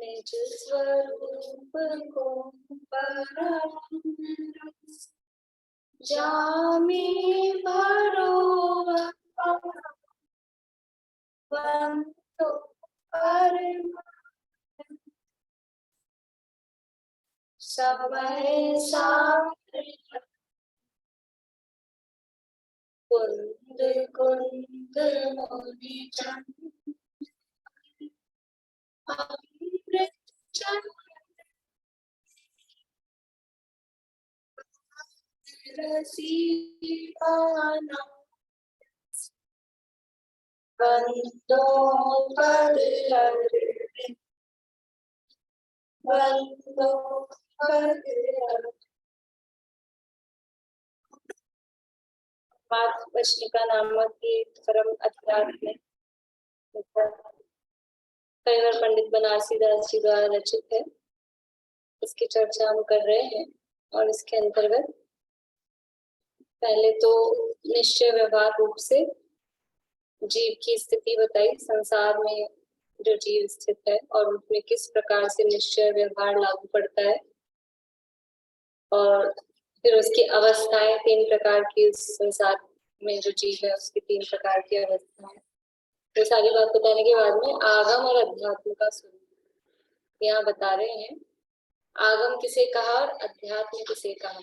निज स्वरूप को परम जामे भरो बंतो परम समय सागर कुंद कुंद मोहि चंद अमृत रसीदाना बंतो पद अर्पित बंतो पद मातृवचनिका नामक ये परम अध्यात्म कई पंडित बनारसी दास जी द्वारा रचित है। इसकी चर्चा हम कर रहे हैं और इसके अंतर्गत पहले तो निश्चय व्यवहार रूप से जीव की स्थिति बताई, संसार में जो जीव स्थित है और उसमें किस प्रकार से निश्चय व्यवहार लागू पड़ता है, और फिर उसकी अवस्थाएं, 3 प्रकार की उस संसार में जो जीव है उसकी 3 प्रकार की अवस्थाएं। तो सारी बात बताने के बाद में आगम और अध्यात्म का स्वरूप यहाँ बता रहे हैं। आगम किसे कहा और अध्यात्म किसे कहा?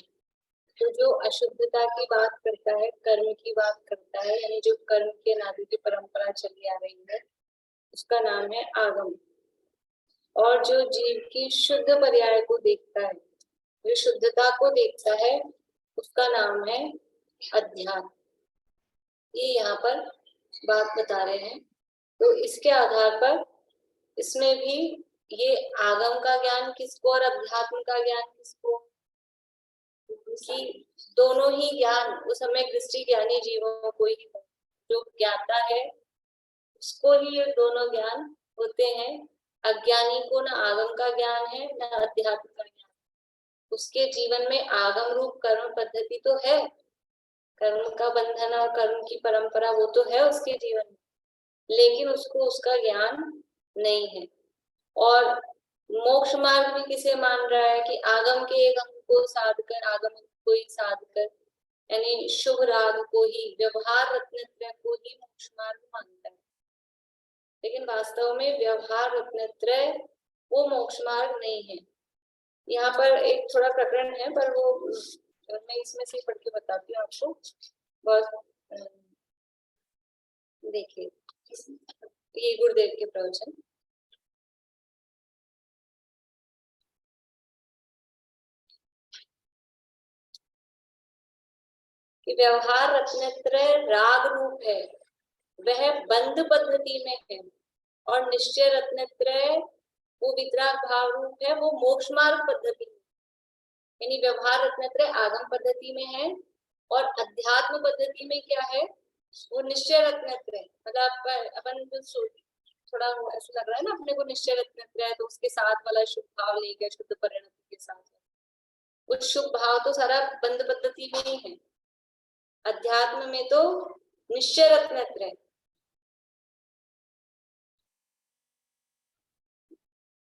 तो जो अशुद्धता की बात करता है, कर्म की बात करता है, यानी जो कर्म के नादि की परंपरा चली आ रही है, उसका नाम है आगम। और जो जीव की शुद्ध पर्याय को देखता है, जो शुद्धता को देखता है, उसका नाम है अध्यात्म। ये यहाँ पर बात बता रहे हैं। तो इसके आधार पर इसमें भी ये आगम का ज्ञान किसको और अध्यात्म का ज्ञान किसको, कि दोनों ही ज्ञान उस समय दृष्टि ज्ञानी जीवों को ही, जो ज्ञाता है उसको ही ये दोनों ज्ञान होते हैं। अज्ञानी को न आगम का ज्ञान है न अध्यात्म का ज्ञान। उसके जीवन में आगम रूप कर्म पद्धति तो है, कर्म का बंधन और कर्म की परंपरा वो तो है उसके जीवन में, लेकिन उसको उसका ज्ञान नहीं है। और मोक्ष मार्ग भी किसे मान रहा है कि आगम के एक अंग को साध कर, आगम को ही साध कर, यानी शुभ राग को ही, व्यवहार रत्नत्रय को ही मोक्ष मार्ग मानता है। लेकिन वास्तव में व्यवहार रत्नत्रय वो मोक्ष मार्ग नहीं है। यहाँ पर एक थोड़ा प्रकरण है, पर वो मैं इसमें से पढ़ के बताती हूँ आपको। बहुत देखिए, ये गुरुदेव के प्रवचन। कि व्यवहार रत्नत्रय राग रूप है, वह बंध पद्धति में है, और निश्चय रत्नत्रय वो वितराग भाव रूप है, वो मोक्ष मार्ग पद्धति में। यानी व्यवहार रत्नत्रय आगम पद्धति में है और अध्यात्म पद्धति में क्या है, वो निश्चय रत्नत्रय। मतलब अपन थोड़ा ऐसा लग रहा है ना अपने को, निश्चय रत्नत्रय तो उसके साथ वाला शुभ भाव ले गया, शुद्ध परिणति के साथ, वो शुभ भाव तो सारा बंध पद्धति में ही है। अध्यात्म में तो निश्चय रत्नत्रय।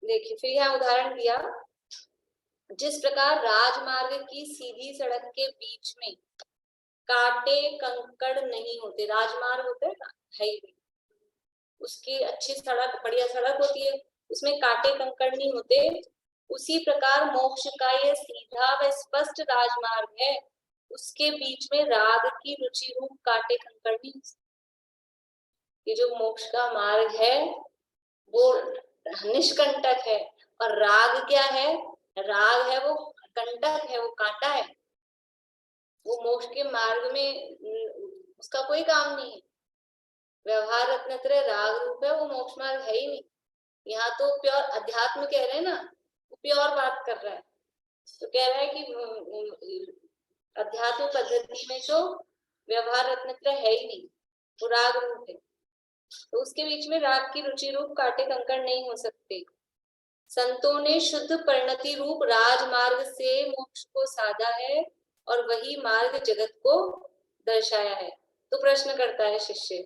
देखिए फिर यहाँ उदाहरण दिया, जिस प्रकार राजमार्ग की सीधी सड़क के बीच में कांटे कंकड़ नहीं होते, राजमार्ग होते है ना, हाईवे, उसकी अच्छी सड़क, बढ़िया सड़क होती है, उसमें कांटे कंकड़ नहीं होते, उसी प्रकार मोक्ष का ये सीधा व स्पष्ट राजमार्ग है, उसके बीच में राग की रुचि रूप कांटे कंकड़ नहीं। ये जो मोक्ष का मार्ग है वो निष्कंटक है, और राग क्या है, राग है वो कंटक है, वो कांटा है, वो मोक्ष के मार्ग में उसका कोई काम नहीं है। व्यवहार रत्नत्रय राग रूप है, वो मोक्ष मार्ग है ही नहीं। यहाँ तो प्योर अध्यात्म कह रहे हैं ना, वो प्योर बात कर रहा है। तो कह रहा है कि अध्यात्म पद्धति में तो व्यवहार रत्नत्रय है ही नहीं, वो राग रूप है, तो उसके बीच में राग की रुचि रूप कांटे कंकड़ नहीं हो सकते। संतों ने शुद्ध परिणति रूप राजमार्ग से मोक्ष को साधा है और वही मार्ग जगत को दर्शाया है। तो प्रश्न करता है शिष्य,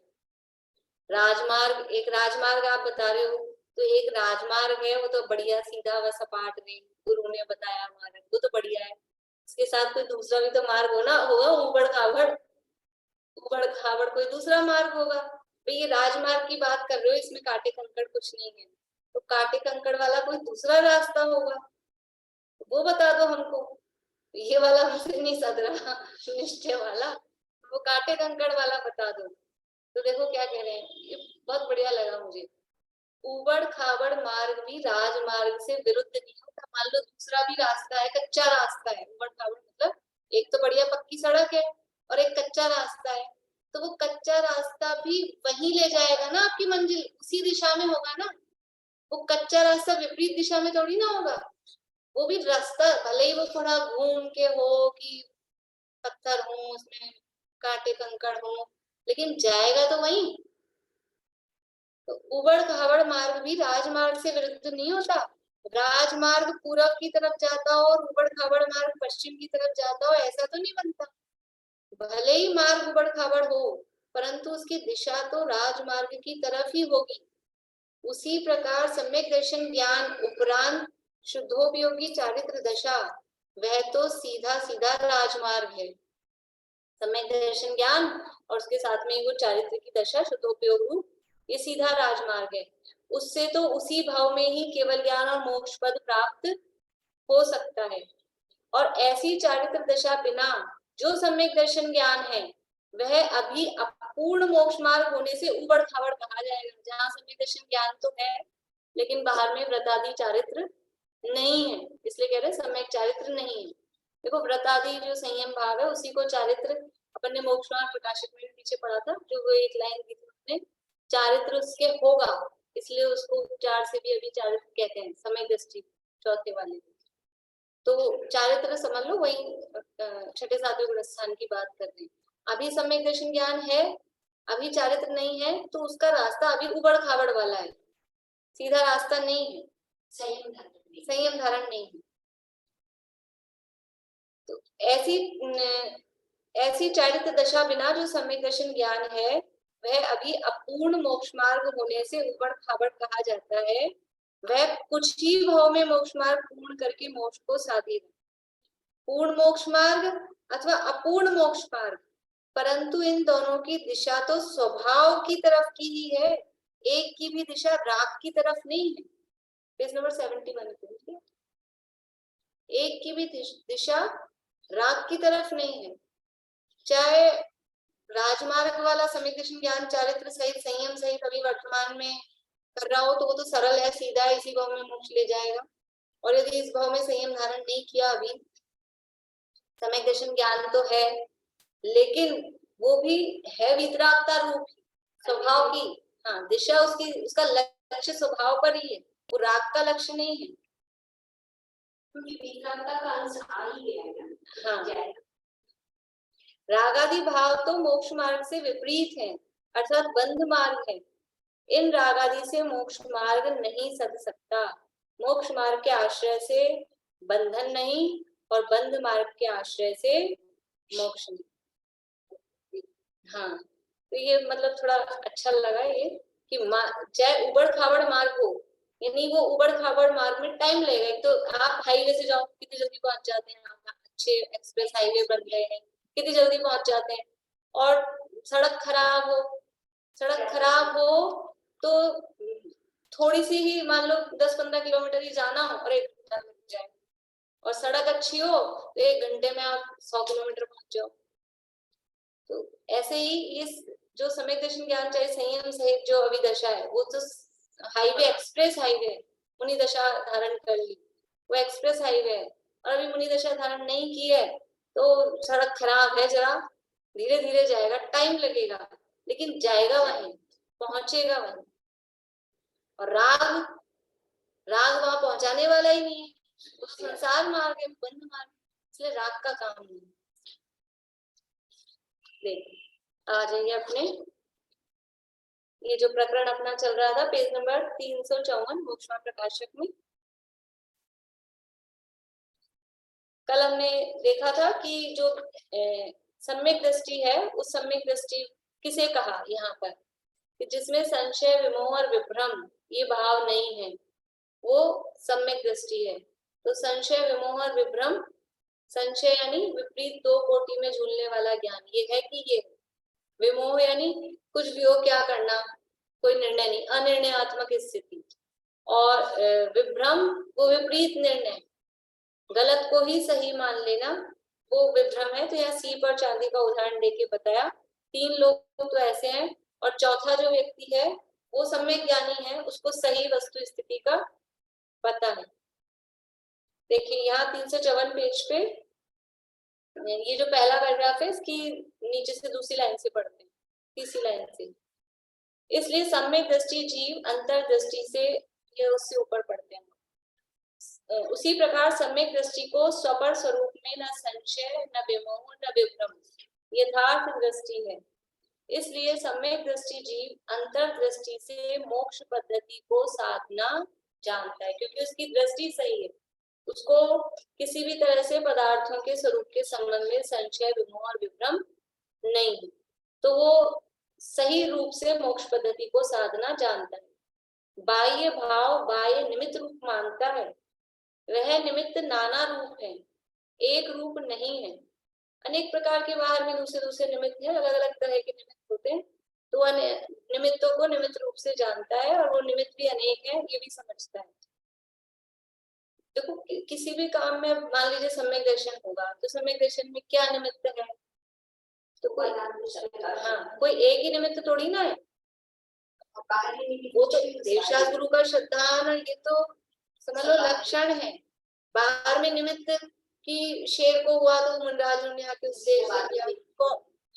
राजमार्ग, एक राजमार्ग आप बता रहे हो, तो एक राजमार्ग है, वो तो बढ़िया सीधा व सपाट में गुरु ने बताया मार्ग, वो तो बढ़िया है। इसके साथ कोई दूसरा भी तो मार्ग होगा, उबड़ खाबड़ कोई दूसरा मार्ग होगा। तो ये राजमार्ग की बात कर रहे हो, इसमें कांटे कंकड़ कुछ नहीं है, तो कांटे कंकड़ वाला कोई दूसरा रास्ता होगा, वो बता दो हमको। ये वाला हमसे नहीं सद रहा निश्चय वाला, वो कांटे कंकड़ वाला बता दो। तो देखो क्या कह रहे हैं, ये बहुत बढ़िया लगा मुझे। उबड़ खाबड़ मार्ग भी राजमार्ग से विरुद्ध नहीं होता। मान लो दूसरा भी रास्ता है, कच्चा रास्ता है, उबड़ खाबड़ मतलब एक तो बढ़िया पक्की सड़क है और एक कच्चा रास्ता है, तो वो कच्चा रास्ता भी वहीं ले जाएगा ना, आपकी मंजिल उसी दिशा में होगा ना। वो कच्चा रास्ता विपरीत दिशा में थोड़ी ना होगा, वो भी रास्ता भले ही वो थोड़ा घूम के हो कि पत्थर हो उसमें कांटे कंकड़ हो, लेकिन जाएगा तो वहीं। तो उबड़ खाबड़ मार्ग भी राजमार्ग से विरुद्ध नहीं होता। राजमार्ग पूरब की तरफ जाता हो और उबड़ खाबड़ मार्ग पश्चिम की तरफ जाता हो, ऐसा तो नहीं बनता। भले ही मार्ग उबड़ खाबड़ हो, परंतु उसकी दिशा तो राजमार्ग की तरफ ही होगी। उसी प्रकार सम्यक दर्शन ज्ञान उपरांत शुद्धोपयोगी चारित्र दशा, वह तो सीधा सीधा राजमार्ग है। सम्यक दर्शन ज्ञान और उसके साथ में वो चारित्र की दशा शुद्धोपयोग रूप, ये सीधा राजमार्ग है। उससे तो उसी भाव में ही केवल ज्ञान और मोक्ष पद प्राप्त हो सकता है। और ऐसी चारित्र दशा बिना जो सम्यक दर्शन ज्ञान है, वह अभी अपूर्ण मोक्ष मार्ग होने से उबड़ खाबड़ कहा जाएगा। जहाँ सम्यक दर्शन ज्ञान तो है, लेकिन बाहर में व्रतादि चारित्र नहीं है, इसलिए कह रहे सम्यक चारित्र नहीं है। देखो व्रतादि जो संयम भाव है, उसी को चारित्र, अपन ने मोक्ष मार्ग प्रकाशक में पीछे पढ़ा था, जो वो एक लाइन दी थी उसने, चारित्र उसके होगा, इसलिए उसको चार से भी अभी चारित्र कहते हैं, समय दृष्टि चौथे वाले। तो चारित्र समझ लो, वही छठे सातवें गुण स्थान की बात कर रहे हैं। अभी सम्यक दर्शन ज्ञान है, अभी चारित्र नहीं है, तो उसका रास्ता अभी उबड़ खाबड़ वाला है, सीधा रास्ता नहीं है, संयम धारण नहीं है। तो ऐसी चारित्र दशा बिना जो सम्यक दर्शन ज्ञान है, वह अभी अपूर्ण मोक्ष मार्ग होने से उबड़ खाबड़ कहा जाता है। वह कुछ ही भाव में मोक्ष मार्ग पूर्ण करके मोक्ष को साधेगा। पूर्ण मोक्ष मार्ग अथवा अपूर्ण मोक्ष मार्ग, परंतु इन दोनों की दिशा तो स्वभाव की तरफ की ही है, एक की भी दिशा राग की तरफ नहीं है। पेज नंबर 71 पे एक की भी दिशा राग की तरफ नहीं है। चाहे राजमार्ग वाला सम्यक दर्शन ज्ञान चारित्र सहित संयम सहित अभी वर्तमान में कर रहा हो, तो वो तो सरल है, सीधा इसी भाव में मोक्ष ले जाएगा। और यदि इस भाव में संयम धारण नहीं किया, अभी सम्यक दर्शन ज्ञान तो है, लेकिन वो भी है वितरागता रूप स्वभाव की, हाँ दिशा उसकी, उसका लक्ष्य स्वभाव पर ही है, वो राग का लक्ष्य नहीं है, क्योंकि वितरागता का अंश आ ही गया है। हाँ, रागादि भाव तो मोक्ष मार्ग से विपरीत है, अर्थात बंध मार्ग है। इन रागादि से मोक्ष मार्ग नहीं सद सकता। मोक्ष मार्ग के आश्रय से बंधन नहीं, और बंध मार्ग के आश्रय से मोक्ष नहीं। हाँ, तो ये मतलब थोड़ा अच्छा लगा ये कि चाहे उबड़ खाबड़ मार्ग हो, यानी वो उबड़ खाबड़ मार्ग में टाइम लगेगा। एक तो आप हाईवे से जाओ कितनी जल्दी पहुंच जाते हैं, अच्छे एक्सप्रेस हाईवे बन गए हैं, कितनी जल्दी पहुंच जाते हैं। और सड़क खराब हो तो थोड़ी सी ही, मान लो 10-15 किलोमीटर ही जाना हो और 1 घंटा लग जाए, और सड़क अच्छी हो तो 1 घंटे में आप 100 किलोमीटर पहुंच जाओ। तो ऐसे ही इस जो सम्यक दर्शन ज्ञान चाहे संयम सहित जो अभिदशा है, वो तो हाईवे एक्सप्रेस हाईवे है, मुनि दशा धारण कर ली, वो एक्सप्रेस हाईवे है। और अभी मुनि दशा धारण नहीं की है, तो सड़क खराब है, जरा धीरे धीरे जाएगा, टाइम लगेगा, लेकिन जाएगा वहीं, पहुंचेगा वहीं। और राग वहां पहुंचाने वाला ही नहीं है, तो संसार मार्ग है, बंध मार्ग, इसलिए राग का काम नहीं। आ जाइए अपने, ये जो प्रकरण अपना चल रहा था पेज नंबर 354 मोक्ष मार्ग प्रकाशक में। कल हमने देखा था कि जो सम्यक दृष्टि है, उस सम्यक दृष्टि किसे कहा यहाँ पर, कि जिसमें संशय विमोह और विभ्रम ये भाव नहीं है, वो सम्यक दृष्टि है। तो संशय, विमोह और विभ्रम, संशय यानी विपरीत दो कोटि में झूलने वाला ज्ञान, ये है कि ये। विमोह यानी कुछ भी हो क्या करना, कोई निर्णय नहीं, अनिर्णयात्मक स्थिति। और विभ्रम वो विपरीत निर्णय, गलत को ही सही मान लेना, वो विभ्रम है। तो यहाँ सीप और चांदी का उदाहरण देके बताया। 3 लोग तो ऐसे हैं, और चौथा जो व्यक्ति है वो सम्यक ज्ञानी है, उसको सही वस्तु स्थिति का पता है। देखिए यहाँ 354 पेज पे ये जो पहला पैराग्राफ है, इसकी नीचे से दूसरी लाइन से पढ़ते हैं, तीसरी लाइन से। इसलिए सम्यक दृष्टि जीव अंतर दृष्टि से, ये उससे ऊपर पढ़ते हैं। उसी प्रकार सम्यक दृष्टि को स्वपर स्वरूप में न संशय, न विमोह, न विभ्रम, यथार्थ दृष्टि है। इसलिए सम्यक दृष्टि जीव अंतर दृष्टि से मोक्ष पद्धति को साधना जानता है, क्योंकि उसकी दृष्टि सही है, उसको किसी भी तरह से पदार्थों के स्वरूप के संबंध में संशय, विमोह और विभ्रम नहीं है। तो वो सही रूप से मोक्ष पद्धति को साधना जानता है। बाह्य भाव बाह्य निमित्त रूप मानता है, वह निमित्त नाना रूप है, एक रूप नहीं है। अनेक प्रकार के बाहर में दूसरे दूसरे निमित्त है, अलग अलग तरह के निमित्त होते हैं। तो वह निमित्तों को निमित्त रूप से जानता है, और वो निमित्त भी अनेक है ये भी समझता है। देखो किसी भी काम में मान लीजिए सम्यक दर्शन होगा, तो सम्यक दर्शन में क्या निमित्त है, तो कोई कोई एक ही निमित्त थोड़ी ना है, वो तो देवशास्त्र गुरु का श्रद्धान, ये तो समझ लो लक्षण है। बाहर में निमित्त कि शेर को हुआ तो मुंडराज ने आके उससे को,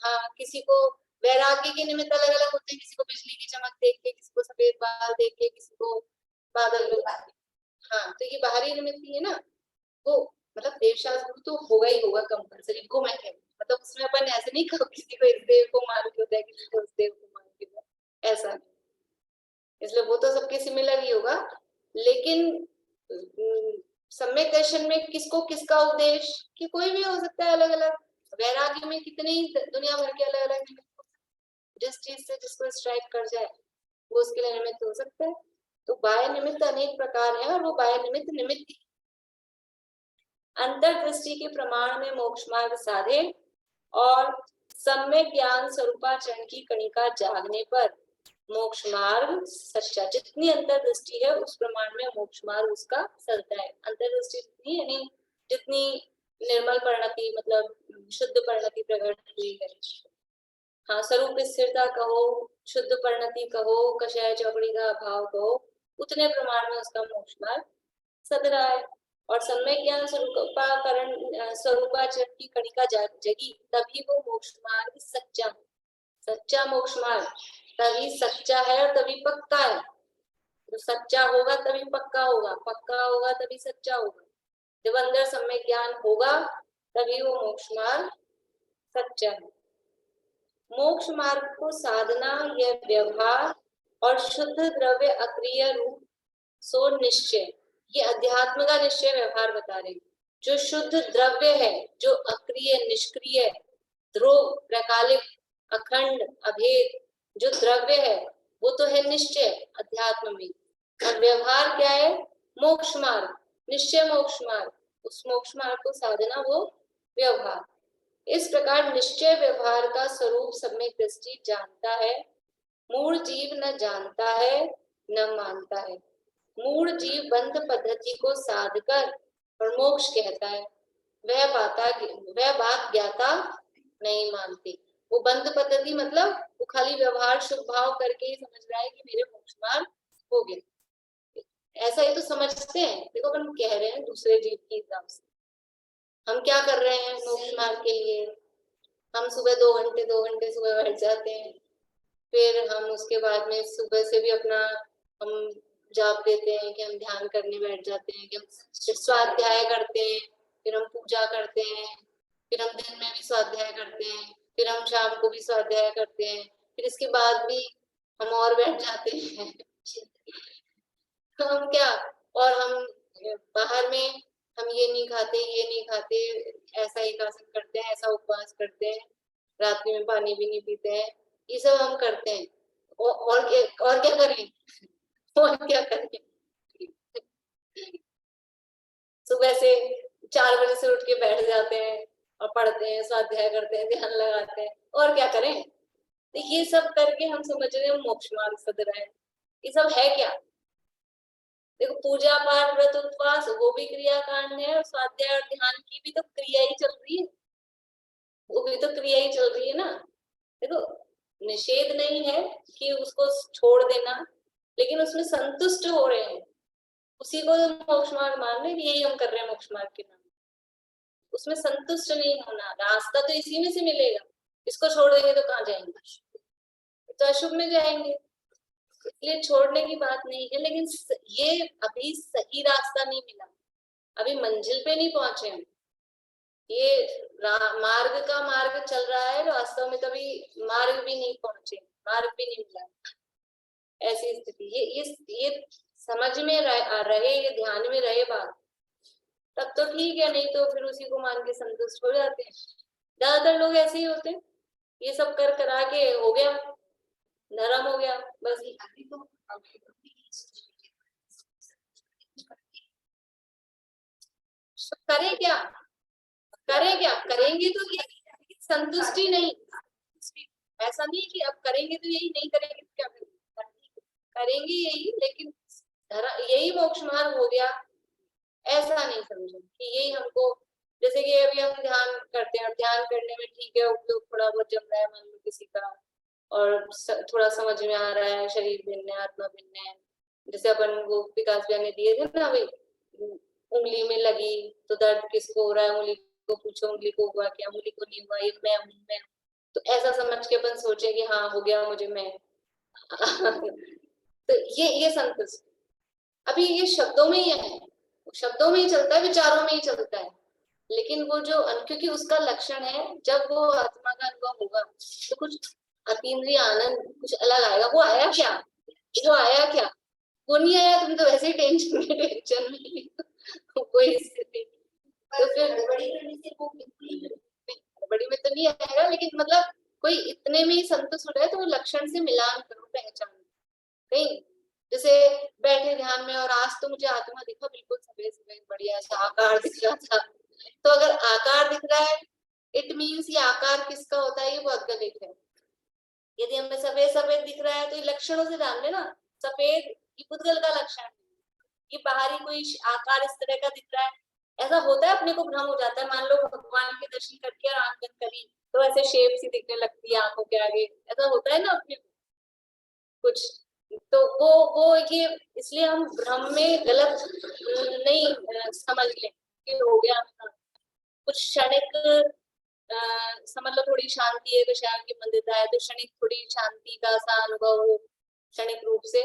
हाँ किसी को वैराग्य के निमित्त अलग अलग होते हैं, किसी को बिजली की चमक देख के, किसी को सफेद बाल देख के, किसी को बादल, हाँ तो ये बाहरी निमित्त ही है ना। वो मतलब देवशास्त्र गुरु तो होगा ही होगा कंपल्सरी, को मैं कह मतलब उसमें अपन ऐसे नहीं कहो किसी को इस देव को मान के होता है, किसी को उस देव को मान के होता है, ऐसा नहीं। इसलिए वो तो सबके सिमिलर ही होगा। लेकिन सम्यक दर्शन में किसको किसका उपदेश, कि कोई भी हो सकता है अलग अलग। वैराग्य में कितने ही दुनिया भर के अलग अलग निमित्त, जिस चीज से जिसको स्ट्राइक कर जाए वो उसके लिए निमित्त हो सकता है। तो बाह्य निमित्त अनेक प्रकार है, और वो बाह्य निमित्त निमित्त अंतर्दृष्टि के प्रमाण में मोक्ष मार्ग साधे, और सम्यक ज्ञान स्वरूपाचरण की कणिका जागने पर मोक्ष मार्ग सच्चा, जितनी अंतर्दृष्टि है उस प्रमाण में मोक्ष मार्ग उसका चलता है। अंतर्दृष्टि जितनी यानी जितनी निर्मल परिणति, मतलब शुद्ध परिणति प्रकट हुई है, हाँ स्वरूप स्थिरता कहो, शुद्ध परिणति कहो, कषाय चौकड़ी का अभाव कहो, उतने प्रमाण में उसका मोक्ष मार्ग सद रहा है। और सम्यक ज्ञान स्वरूपाचरण की कणिका जगी, तभी वो मोक्ष मार्ग सच्चा, सच्चा मोक्ष मार्ग तभी सच्चा है और तभी पक्का है। तो सच्चा होगा तभी पक्का होगा, पक्का होगा तभी सच्चा होगा। जब अंदर सम्यक ज्ञान होगा तभी वो मोक्ष मार्ग सच्चा है। मोक्ष मार्ग को साधना, यह व्यवहार और शुद्ध द्रव्य अक्रिय रूप सो निश्चय, ये अध्यात्म का निश्चय व्यवहार बता रहे। जो शुद्ध द्रव्य है, जो अक्रिय निष्क्रिय ध्रुव प्रकालिक अखंड अभेद जो द्रव्य है, वो तो है निश्चय अध्यात्म में। और व्यवहार क्या है, मोक्ष मार्ग, निश्चय मोक्ष मार्ग, उस मोक्ष मार्ग को साधना वो व्यवहार। इस प्रकार निश्चय व्यवहार का स्वरूप सम्यक दृष्टि जानता है, मूल जीव न जानता है न मानता है। मूल जीव बंध पद्धति को साधकर और मोक्ष कहता है, वह बात ज्ञाता नहीं मानती। वो बंध पद्धति मतलब वो खाली व्यवहार शुभ भाव करके ही समझ रहा है कि मेरे मोक्ष मार्ग हो गया, ऐसा ही तो समझते हैं। देखो अपन कह रहे हैं दूसरे जीव के हिसाब से, हम क्या कर रहे हैं मोक्ष मार्ग के लिए, हम सुबह 2 घंटे सुबह बैठ जाते हैं, फिर हम उसके बाद में सुबह से भी अपना हम जाप देते हैं कि हम ध्यान करने बैठ जाते हैं, कि हम स्वाध्याय करते हैं, फिर हम पूजा करते हैं, फिर हम दिन में भी स्वाध्याय करते हैं, फिर हम शाम को भी स्वाध्याय करते हैं, फिर इसके बाद भी हम और बैठ जाते हैं। तो हम क्या, और हम बाहर में हम ये नहीं खाते, ये नहीं खाते, ऐसा एकासन करते हैं, ऐसा उपवास करते हैं, रात्रि में पानी भी नहीं पीते हैं, ये सब हम करते हैं। और क्या करें, और क्या करें, सुबह से 4 बजे से उठ के बैठ जाते हैं और पढ़ते हैं, स्वाध्याय करते हैं, ध्यान लगाते हैं, और क्या करें। तो ये सब करके हम समझ रहे हैं मोक्ष मार्ग सद रहे हैं, ये सब है क्या। देखो पूजा पाठ व्रत उपवास वो भी क्रिया कांड है, और स्वाध्याय और ध्यान की भी तो क्रिया ही चल रही है, वो भी तो क्रिया ही चल रही है ना। देखो निषेध नहीं है कि उसको छोड़ देना, लेकिन उसमें संतुष्ट हो रहे हैं, उसी को मोक्ष मार्ग मान रहे हैं, यही हम कर रहे हैं मोक्ष मार्ग के नाम। उसमें संतुष्ट नहीं होना, रास्ता तो इसी में से मिलेगा, इसको छोड़ देंगे तो कहाँ जाएंगे, तो अशुभ में जाएंगे। इसलिए छोड़ने की बात नहीं है, लेकिन ये अभी सही रास्ता नहीं मिला, अभी मंजिल पे नहीं पहुंचे हम। ये मार्ग का मार्ग चल रहा है, वास्तव में कभी मार्ग भी नहीं पहुंचे, मार्ग भी नहीं मिला, ऐसी स्थिति। ये समझ में रहे, ये ध्यान में रहे बात, तब तो ठीक है, नहीं तो फिर उसी को मान के संतुष्ट हो जाते हैं। ज्यादातर लोग ऐसे ही होते हैं, ये सब कर करा के हो गया, नरम हो गया बस। करें क्या, करें क्या, करेंगे तो ये संतुष्टि नहीं, ऐसा नहीं कि अब करेंगे तो यही, नहीं करेंगे तो क्या करेंगे, करेंगे यही, लेकिन यही मोक्ष मार्ग हो गया, ऐसा नहीं समझो कि यही हमको। जैसे कि अभी हम ध्यान करते हैं, ध्यान करने में ठीक है उपयोग थोड़ा बहुत जम रहा है मान लो किसी का, और थोड़ा समझ में आ रहा है शरीर भिन्न है, आत्मा भिन्न है। जैसे अपन वो विकास भैया ने दिए थे ना भाई, उंगली में लगी तो दर्द किसको हो रहा है, उंगली को पूछो उंगली को हुआ क्या, उंगली को नहीं हुआ, ये मैं हूँ मैं। तो ऐसा समझ के अपन सोचे कि हाँ हो गया मुझे मैं। तो ये संतुष्ट, अभी ये शब्दों में ही है, शब्दों में ही चलता है, विचारों में ही चलता है, लेकिन वो जो क्योंकि उसका लक्षण है, जब वो आत्मा का अनुभव होगा तो कुछ अतीन्द्रिय आनंद कुछ अलग आएगा। वो आया क्या, वो आया क्या, वो नहीं आया, तुम तो वैसे ही टेंशन में कोई स्थिति, तो फिर बड़ी में तो नहीं आएगा, लेकिन मतलब कोई इतने में ही संतुष्ट हो रहा है तो वो लक्षण से मिलान करो, पहचान कहीं। जैसे बैठे ध्यान में और आज तो मुझे आत्मा दिखा, बिल्कुल सफेद सफेद बढ़िया सा आकार दिख रहा था, तो अगर आकार दिख रहा है इट मीन्स ये आकार किसका होता है, ये बहुत गलत है। यदि हमें सफेद सफेद दिख रहा है तो ये लक्षणों से जान लेना, सफेद ये पुद्गल का लक्षण है, ये बाहरी कोई आकार इस तरह का दिख रहा है, ऐसा होता है, अपने को भ्रम हो जाता है। मान लो भगवान के दर्शन करके और आंख बंद करी तो ऐसे शेप सी दिखने लगती है आंखों के आगे, ऐसा होता है ना अपने कुछ, तो वो ये इसलिए हम भ्रम में गलत नहीं समझ लें कि हो गया कुछ क्षणिक, समझ लो थोड़ी शांति है, विषय की मंदिरता है तो क्षणिक थोड़ी शांति का सा अनुभव हो क्षणिक रूप से,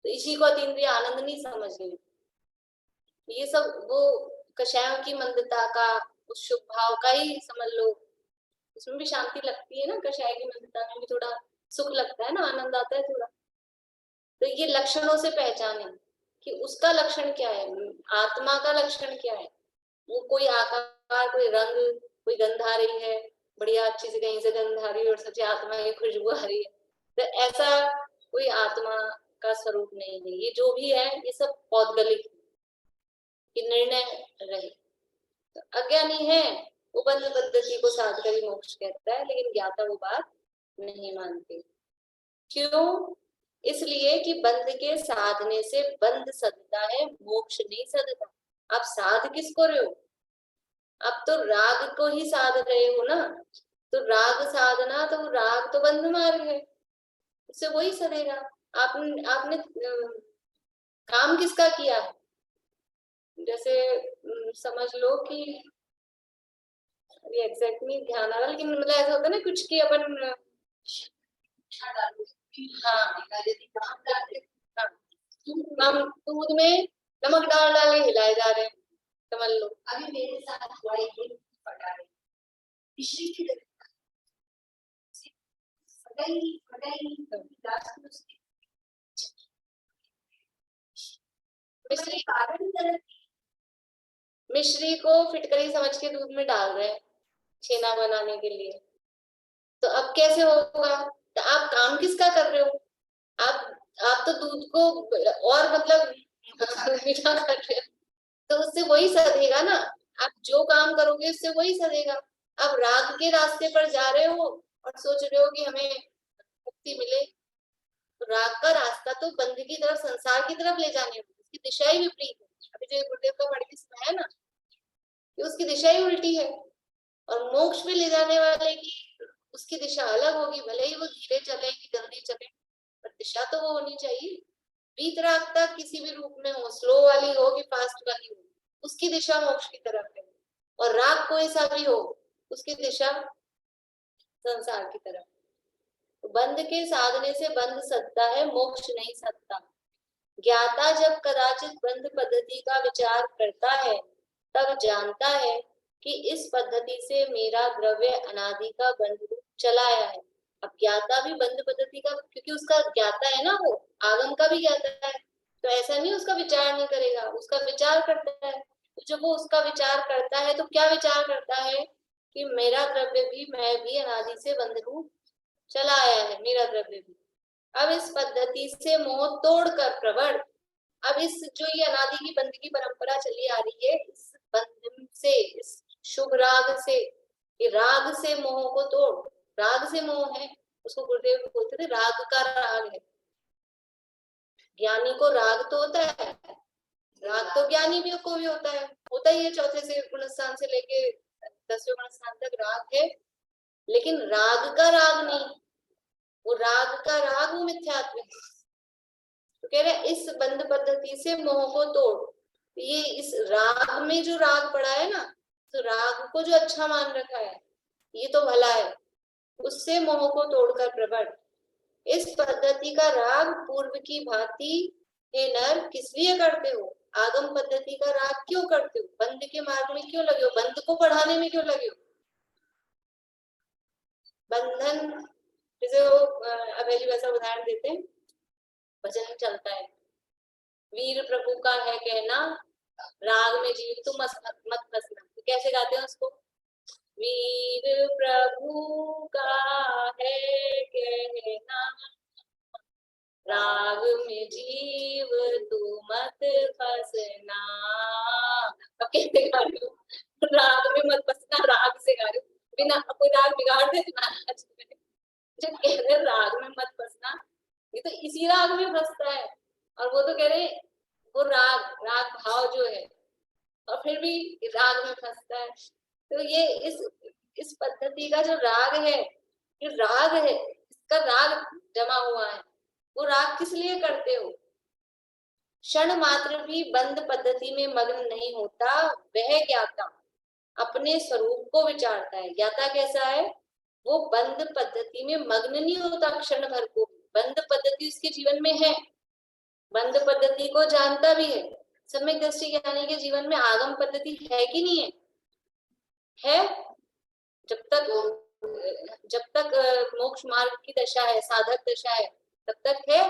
तो इसी को अतीन्द्रिय आनंद नहीं समझे। ये सब वो कषायों की मंदता का, उस शुभ भाव का ही समझ लो, उसमें भी शांति लगती है ना, कषाय की मंदता में भी थोड़ा सुख लगता है ना, आनंद आता है थोड़ा। तो ये लक्षणों से पहचाने कि उसका लक्षण क्या है, आत्मा का लक्षण क्या है, वो कोई आकार, कोई रंग, कोई गंध आ रही है, बढ़िया अच्छी से कहीं से गंध आ रही है और सच्ची आत्मा की खुशबू आ रही है, तो ऐसा कोई आत्मा का स्वरूप नहीं है। ये जो भी है ये सब पौद्गलिक निर्णय रहे, तो अज्ञानी है वो बंध पद्धति को साध कर ही मोक्ष कहता है, लेकिन ज्ञाता वो बात नहीं मानते। क्यों, इसलिए कि बंध के साधने से बंध सदता है, मोक्ष नहीं सदता। आप साध किसको रहे हो, आप तो राग को ही साध रहे हो ना, तो राग साधना, तो राग तो बंध मार्ग है, उससे वही सदेगा। आपने काम किसका किया, जैसे समझ लो कि एग्जैक्ट नहीं ध्यान आ रहा, लेकिन मतलब ऐसा होता है ना कुछ कि अपन हम दूध में नमक डाल डाल के हिलाए जा रहे हैं, समझ लो। अभी मेरे साथ हुआ ये पटा रहे मिश्री की मिश्री को फिटकरी समझ के दूध में डाल रहे हैं छेना बनाने के लिए, तो अब कैसे होगा, तो आप काम किसका कर रहे हो, आप आप तो दूध को और मतलब मीठा कर रहे हो, तो उससे वही सधेगा ना। आप जो काम करोगे उससे वही सधेगा। अब राग के रास्ते पर जा रहे हो और सोच रहे हो कि हमें मुक्ति मिले, तो राग का रास्ता तो बंध की तरफ, संसार की तरफ ले जाने में, उसकी दिशा ही विपरीत है। अभी जो गुरुदेव का पढ़ के सुनाया ना, कि उसकी दिशा ही उल्टी है। और मोक्ष में ले जाने वाले की उसकी दिशा अलग होगी, भले ही वो धीरे चले कि जल्दी चले, पर दिशा तो वो होनी चाहिए। वीतरागता किसी भी रूप में हो, स्लो वाली हो कि फास्ट वाली हो, उसकी दिशा मोक्ष की तरफ है। और राग कोई सा भी हो, उसकी दिशा संसार की तरफ। तो बंध के साधने से बंध सकता है, मोक्ष नहीं सकता। ज्ञाता जब कदाचित बंध पद्धति का विचार करता है, तब जानता है कि इस पद्धति से मेरा द्रव्य अनादि का बंध रूप चला आया है। अब ज्ञाता भी बंध पद्धति का, क्योंकि उसका ज्ञाता है ना, वो आगम का भी ज्ञाता है, तो ऐसा नहीं उसका विचार नहीं करेगा, उसका विचार करता है। तो जब वो उसका विचार करता है तो क्या विचार करता है कि मेरा द्रव्य भी, मैं भी अनादि से बंध रूप चला आया है, मेरा द्रव्य भी। अब इस पद्धति से मोह तोड़कर प्रवण, अब इस जो ये अनादि की बंध की परंपरा चली आ रही है, इस बंधन से, इस शुभ राग से, ये राग से मोह को तोड़। राग से मोह है, उसको गुरुदेव बोलते थे राग का राग है। ज्ञानी को राग तो होता है, राग तो ज्ञानी भी को भी होता ही है। चौथे से गुणस्थान से लेके 10वें गुणस्थान तक राग है, लेकिन राग का राग नहीं, वो राग का राग वो मिथ्यात्व है। तो कह रहे इस बंध पद्धति से मोह को तोड़। ये इस राग में जो राग पड़ा है ना, तो राग को जो अच्छा मान रखा है, ये तो भला है, उससे मोह को तोड़कर प्रबल। इस पद्धति का राग पूर्व की भांति हे नर किस लिए करते हो? आगम पद्धति का राग क्यों करते हो? बंध के मार्ग में क्यों लगे हो? बंध को बढ़ाने में क्यों लगे हो? बंधन, जैसे वो अभय जी वैसा उदाहरण देते हैं, भजन चलता है, वीर प्रभु का है कहना, राग में जीव तुम मत फंसना। तो कैसे गाते हैं उसको? वीर प्रभु का है कहना, राग में जीव तू मत फंसना। अब कैसे गा रही हूँ? राग में मत फंसना, राग से गा रही हूँ, बिना कोई राग बिगाड़ दे महाराज। जो कह रहे राग में मत फंसना, ये तो इसी राग में फंसता है। और वो तो कह रहे वो राग, राग भाव जो है, और फिर भी राग में फंसता है। तो ये इस पद्धति का जो राग है, ये राग है, इसका राग जमा हुआ है। वो राग किस लिए करते हो? क्षण मात्र भी बंद पद्धति में मग्न नहीं होता वह ज्ञाता अपने स्वरूप को विचारता है। ज्ञाता कैसा है? वो बंद पद्धति में मग्न नहीं होता क्षण भर को। बंद पद्धति उसके जीवन में है, बंद पद्धति को जानता भी है। सम्यक दृष्टि ज्ञानी के जीवन में आगम पद्धति है कि नहीं है? है। जब तक मोक्ष मार्ग की दशा है, साधक दशा है, तब तक है,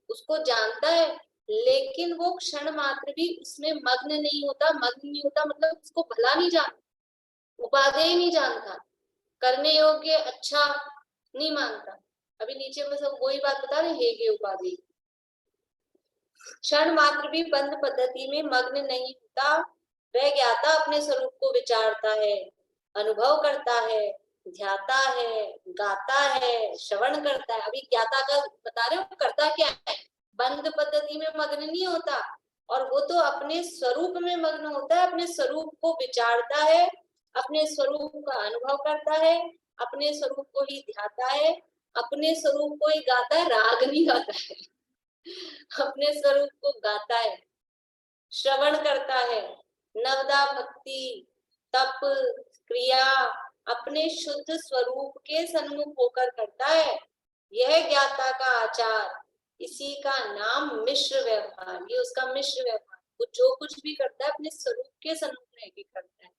उसको जानता है। लेकिन वो क्षण मात्र भी उसमें मग्न नहीं होता। मग्न नहीं होता मतलब उसको भला नहीं जानता, उपादेय नहीं जानता, करने योग्य अच्छा नहीं मानता। अभी नीचे में सब वही बात बता रहे, हेगे उपादेय। क्षण मात्र भी बंद पद्धति में मग्न नहीं होता वह ज्ञाता अपने स्वरूप को विचारता है, अनुभव करता है, ध्याता है, गाता है, श्रवण करता है। अभी ज्ञाता का बता रहे हो, करता क्या है? बंद पद्धति में मग्न नहीं होता, और वो तो अपने स्वरूप में मग्न होता है, अपने स्वरूप को विचारता है, अपने स्वरूप का अनुभव करता है, अपने स्वरूप को ही ध्याता है, अपने स्वरूप को ही गाता है, राग नहीं गाता है, अपने स्वरूप को गाता है, श्रवण करता है, नवदा भक्ति, तप, क्रिया अपने शुद्ध स्वरूप के सन्मुख होकर करता है। यह ज्ञाता का आचार, इसी का नाम मिश्र व्यवहार। ये उसका मिश्र व्यवहार, वो जो कुछ भी करता है अपने स्वरूप के सन्मुख रह के करता है।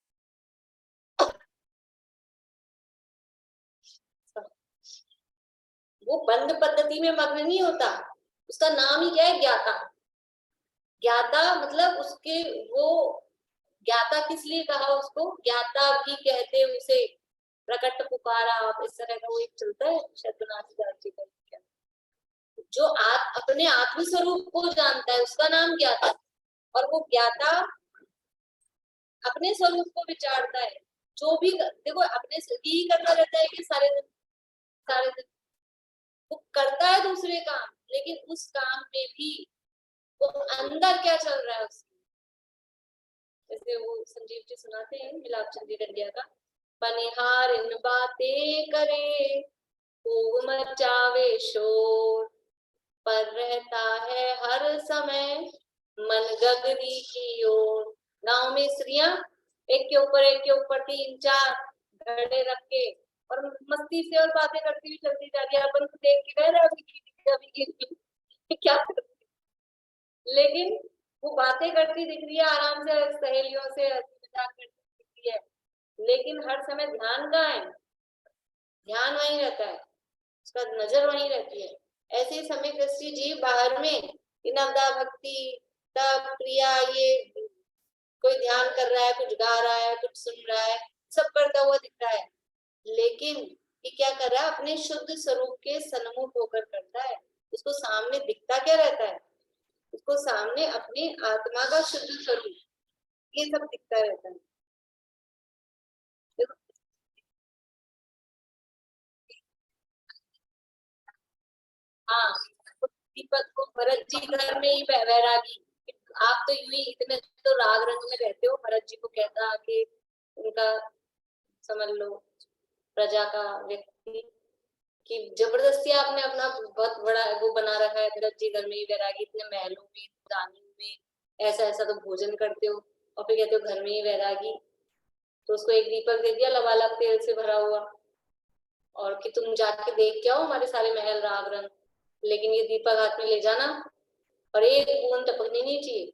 वो बंद पद्धति में मग्न नहीं होता, उसका नाम ही क्या है? ज्ञाता। ज्ञाता मतलब उसके, वो ज्ञाता किस लिए कहा उसको? ज्ञाता भी कहते उसे, प्रकट पुकारा, आप इस तरह का वो एक चलता है शतनाथ जी का। जो अपने आत्म स्वरूप को जानता है उसका नाम ज्ञाता, और वो ज्ञाता अपने स्वरूप को विचारता है। जो भी देखो अपने यही करता रहता है कि सारे दिन वो करता है दूसरे काम, लेकिन उस काम में भी वो अंदर क्या चल रहा है उसके, जैसे वो संजीव जी सुनाते हैं मिलाप चंदी डंडिया का, पनिहार इन बातें करे खूब मचावे शोर, पर रहता है हर समय मन गगरी की ओर। गांव में स्त्रियां एक के ऊपर 3-4 घड़े रख के और मस्ती से और बातें करती हुई चलती जा रही है। अपन को देख के रह रहा है क्या लेकिन वो बातें करती दिख रही है आराम से, सहेलियों से मजाक करती दिख रही है, लेकिन हर समय ध्यान कहाँ है? ध्यान वहीं रहता है, उसका नजर वहीं रहती है। ऐसे ही सम्यक दृष्टि जीव बाहर में नवदा भक्ति तप क्रिया ये कोई ध्यान कर रहा है, कुछ गा रहा है, कुछ सुन रहा है, सब करता हुआ दिख रहा है, लेकिन ये क्या कर रहा है? अपने शुद्ध स्वरूप के सन्मुख होकर करता है। उसको सामने दिखता क्या रहता है? उसको सामने अपनी आत्मा का शुद्ध स्वरूप ये सब दिखता रहता है। हाँ, दीपक को भरत जी घर में ही वैरागी, आप तो यूं ही इतने तो राग रंग में रहते हो, भरत जी को कहता कि उनका समझ लो प्रजा का व्यक्ति कि जबरदस्ती आपने अपना बहुत बड़ा वो बना रखा है, भरत जी घर में ही वैरागी, इतने महलों में दानी में ऐसा ऐसा तो भोजन करते हो और फिर कहते हो घर में ही वैरागी। तो उसको एक दीपक दे दिया लबालब तेल से भरा हुआ, और कि तुम जाके देख के आओ हमारे सारे महल राग रंग, लेकिन ये दीपक हाथ में ले जाना और एक बूंद टपकनी नहीं चाहिए,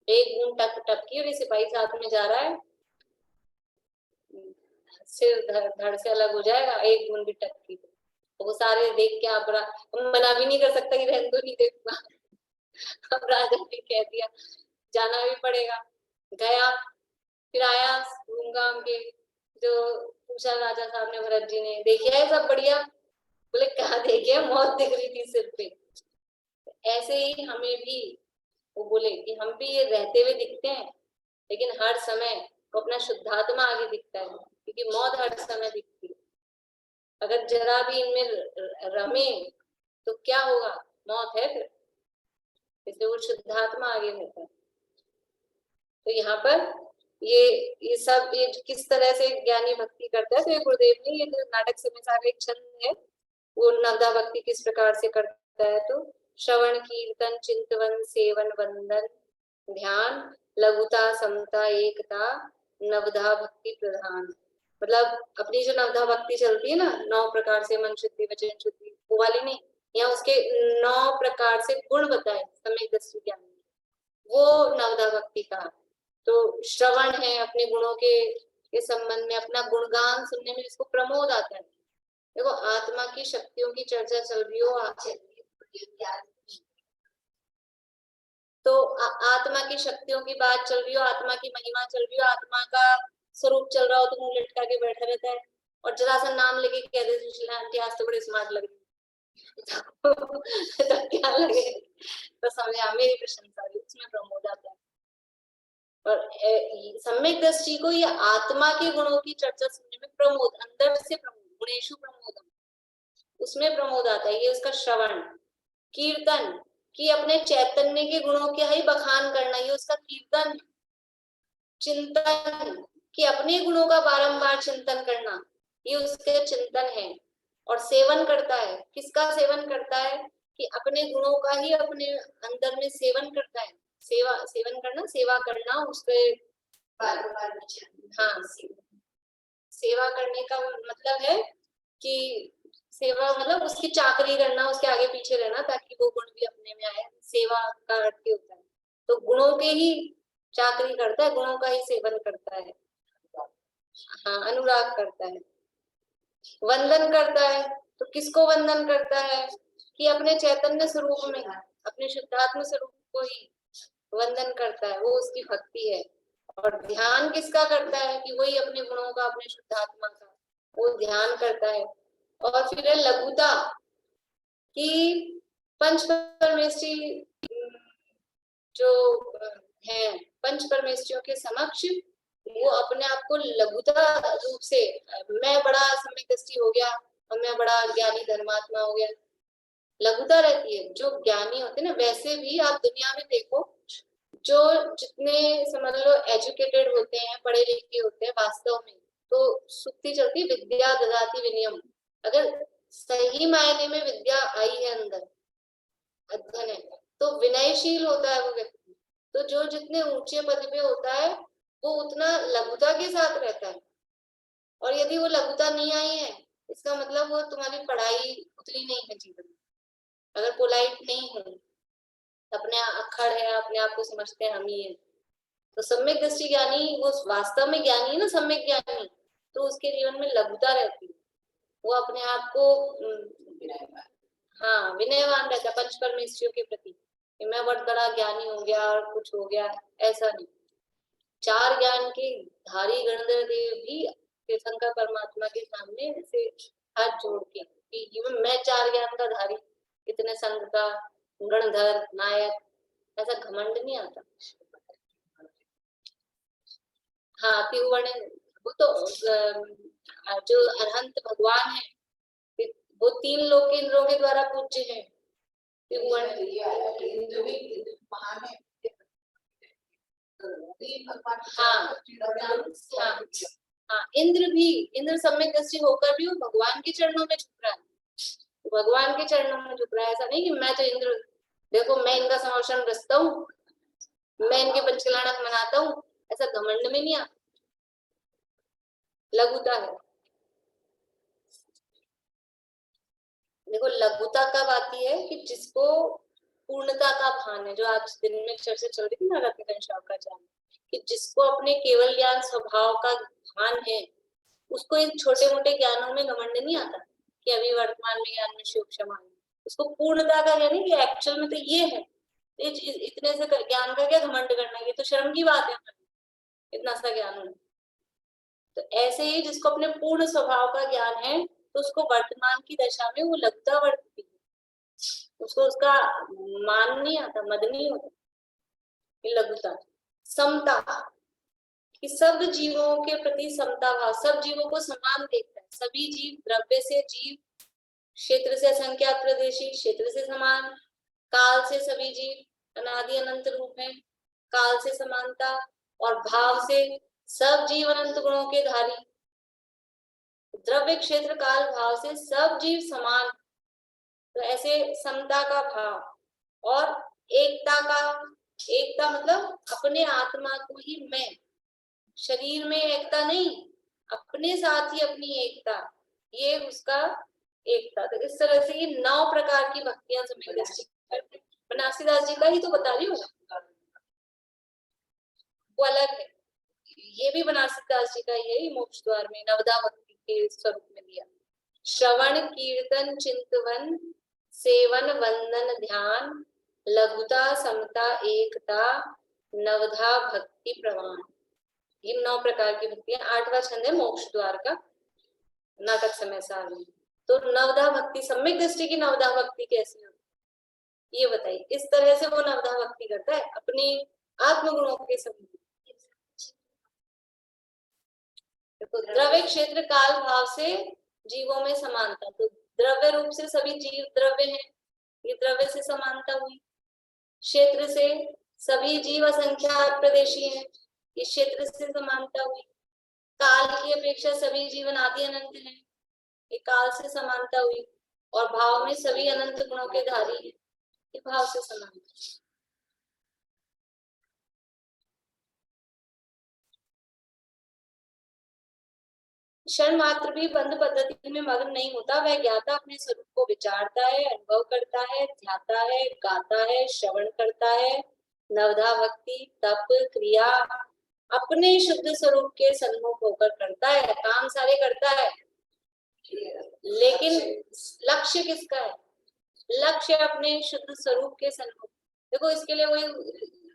एक बूंद टपकी और ये सिपाही साथ में जा रहा है, सिर धड़ से अलग हो जाएगा, एक बूंद भी टपकी तो वो सारे देख के आप मना भी नहीं कर सकता कि रहने दो नहीं देखूंगा। अब राजा ने कह दिया जाना भी पड़ेगा, गया, फिर आया घूम घाम के, जो पूछा राजा साहब ने भरत जी ने, देखिए है सब बढ़िया? बोले कहाँ देखे, मौत दिख रही थी सिर पे। ऐसे ही हमें भी वो बोले कि हम भी ये रहते हुए दिखते हैं, लेकिन हर समय वो अपना शुद्धात्मा आगे दिखता है, क्योंकि मौत हर समय दिखती है। अगर जरा भी इनमें रमे तो क्या होगा? मौत है फिर, इसलिए वो शुद्धात्मा आगे होता है। तो यहाँ पर ये सब ये किस तरह से ज्ञानी भक्ति करता है, तो ये गुरुदेव ने ये नाटक समय सागर एक छंद है, वो नवदा भक्ति किस प्रकार से करता है, तो श्रवण कीर्तन चिंतवन सेवन वंदन ध्यान लघुता समता एकता नवधा भक्ति प्रधान। मतलब अपनी जो नवधा भक्ति चलती है ना 9 प्रकार से, मन शुद्धि वचन शुद्धि, वो वाली नहीं, यहाँ उसके 9 प्रकार से गुण बताए सम्यक दृष्टि ज्ञान, वो नवधा भक्ति का। तो श्रवण है, अपने गुणों के संबंध में अपना गुणगान सुनने में जिसको प्रमोद आता है। देखो आत्मा की शक्तियों की चर्चा चल रही हो तो आत्मा की शक्तियों की बात चल रही हो, आत्मा की महिमा चल रही हो, आत्मा का स्वरूप चल रहा हो, तो मुंह लटका के बैठा रहता है और जरा सा नाम लेके कह दे सुशीला आंटी आज तो बड़े स्मार्ट लग रही तो क्या लगे, तो समझे मेरी प्रशंसा हुई, उसमें प्रमोद आता है। और सम्यक दृष्टि को ये आत्मा के गुणों की चर्चा सुनने में प्रमोद, अंदर से प्रमोद, गुणेशु प्रमोदम, उसमें प्रमोद आता है। ये उसका श्रवण, कीर्तन कि अपने चैतन्य के गुणों के ही बखान करना, ये उसका कीर्तन, चिंतन कि अपने गुणों का बारंबार चिंतन करना, ये उसके चिंतन है। और सेवन करता है, किसका सेवन करता है? कि अपने गुणों का ही अपने अंदर में सेवन करता है। सेवा, सेवन करना, सेवा करना, उसके हाँ, सेवा करने का मतलब है कि सेवा मतलब उसकी चाकरी करना, उसके आगे पीछे रहना ताकि वो गुण भी अपने में आए, सेवा का अर्थ होता है। तो गुणों के ही चाकरी करता है, गुणों का ही सेवन करता है, हाँ अनुराग करता है। वंदन करता है, तो किसको वंदन करता है? कि अपने चैतन्य स्वरूप में, अपने शुद्धात्म स्वरूप को ही वंदन करता है, वो उसकी भक्ति है। और ध्यान किसका करता है? कि वही अपने गुणों का, अपने शुद्धात्मा का वो ध्यान करता है। और फिर है लघुता कि पंच परमेष्ठी जो है, पंच परमेष्ठियों के समक्ष वो अपने आप को लघुता रूप से, मैं बड़ा सम्यक दृष्टि हो गया और मैं बड़ा ज्ञानी धर्मात्मा हो गया, लघुता रहती है। जो ज्ञानी होते हैं ना, वैसे भी आप दुनिया में देखो, जो जितने समझ लो एजुकेटेड होते हैं, पढ़े लिखे होते हैं, वास्तव में तो सुक्ति चलती, विद्या ददाति विनयम। अगर सही मायने में विद्या आई है अंदर, अध्ययन है, तो विनयशील होता है वो व्यक्ति। तो जो जितने ऊंचे पद पे होता है वो उतना लघुता के साथ रहता है। और यदि वो लघुता नहीं आई है, इसका मतलब वो तुम्हारी पढ़ाई उतनी नहीं है जीवन में। अगर पोलाइट नहीं हो, अपने अक्खड़ है, अपने आप को समझते हैं हम ही है, तो सम्यक दृष्टि ज्ञानी वो वास्तव में ज्ञानी है ना, सम्यक ज्ञानी, तो उसके जीवन में लघुता रहती है। वो अपने आप को हाँ विनयवान रहता है पंच परमेष्ठियों के प्रति, कि मैं बहुत बड़ा ज्ञानी हो गया और कुछ हो गया, ऐसा नहीं। चार ज्ञान के धारी गणधर देव भी तीर्थंकर परमात्मा के सामने ऐसे हाथ जोड़ के कि मैं चार ज्ञान का धारी, इतने संघ का गणधर नायक, ऐसा घमंड नहीं आता। हाँ त्रिभुवन, वो तो जो अरहंत भगवान है, वो तीन लोग के इंद्रों के द्वारा पूज्य है। त्रिभुवन हाँ हाँ हाँ, इंद्र सम्यक दृष्टि होकर भी वो भगवान के चरणों में झुक रहा है, भगवान के चरणों में झुक रहा है। ऐसा नहीं कि मैं तो इंद्र, देखो मैं इनका समर्षण रचता हूँ, मैं इनके पंचकल्याणक मनाता हूँ, ऐसा घमंड में नहीं आता, लघुता है। देखो लघुता कब आती है कि जिसको पूर्णता का भान है, जो आज दिन में चर्चा चल रही थी ना रत्नगंज शावकाचार्य, कि जिसको अपने केवल ज्ञान स्वभाव का भान है, उसको इन छोटे मोटे ज्ञानों में घमंड नहीं आता कि अभी वर्तमान में ज्ञान में शिव क्षमा है। उसको पूर्णता का ज्ञान है कि एक्चुअल में तो ये है, इतने से ज्ञान का क्या घमंड करना, ये तो शर्म की बात है इतना सा ज्ञान हो। तो ऐसे ही जिसको अपने पूर्ण स्वभाव का ज्ञान है, तो उसको वर्तमान की दशा में वो लघुता वर्तती है, उसको उसका मान नहीं आता, मद नहीं होता, लघुता। समता, कि सब जीवों के प्रति समता भाव, सब जीवों को समान देखता है, सभी जीव द्रव्य से जीव, क्षेत्र से असंख्यात प्रदेशी, क्षेत्र से समान, काल से सभी जीव अनादि अनंत रूप है, काल से समानता, और भाव से सब जीव अनंत गुणों के धारी। द्रव्य क्षेत्र काल भाव से सब जीव समान, तो ऐसे समता का भाव और एकता का, एकता मतलब अपने आत्मा को ही मैं, शरीर में एकता नहीं, अपने साथ ही अपनी एकता, ये उसका एकता। तो इस तरह से ये 9 प्रकार की भक्तियां बनारसीदास जी का ही तो बता रही हूँ, वो अलग है। ये भी बनारसीदास जी का यही मोक्ष द्वार में नवदा भक्ति के स्वरूप में दिया। श्रवण कीर्तन चिंतवन सेवन वंदन ध्यान, लघुता समता एकता, नवधा भक्ति प्रवान। ये 9 प्रकार की भक्तियां, 8वां छंद है मोक्ष द्वार का, नाटक समय सार में। तो नवधा भक्ति, सम्यक दृष्टि की नवधा भक्ति कैसी होती, ये बताइए। इस तरह से वो नवधा भक्ति करता है अपने आत्मगुणों के संबंध। तो द्रव्य क्षेत्र काल भाव से जीवों में समानता, तो द्रव्य रूप से सभी जीव द्रव्य हैं, ये द्रव्य से समानता हुई। क्षेत्र से सभी जीव असंख्यात प्रदेशी हैं, ये क्षेत्र से समानता हुई। काल की अपेक्षा सभी जीवन आदि अनंत हैं, ये काल से समानता हुई। और भाव में सभी अनंत गुणों के धारी हैं, ये भाव से समानता। क्षण मात्र भी बंद पद्धति में मग्न नहीं होता, वह ज्ञाता अपने स्वरूप को विचारता है, अनुभव करता है, ध्याता है, गाता है, श्रवण करता है। नवधा भक्ति तप क्रिया अपने शुद्ध स्वरूप के सन्मुख होकर करता है, काम सारे करता है, लेकिन लक्ष्य किसका है, लक्ष्य अपने शुद्ध स्वरूप के सन्मुख। देखो इसके लिए वही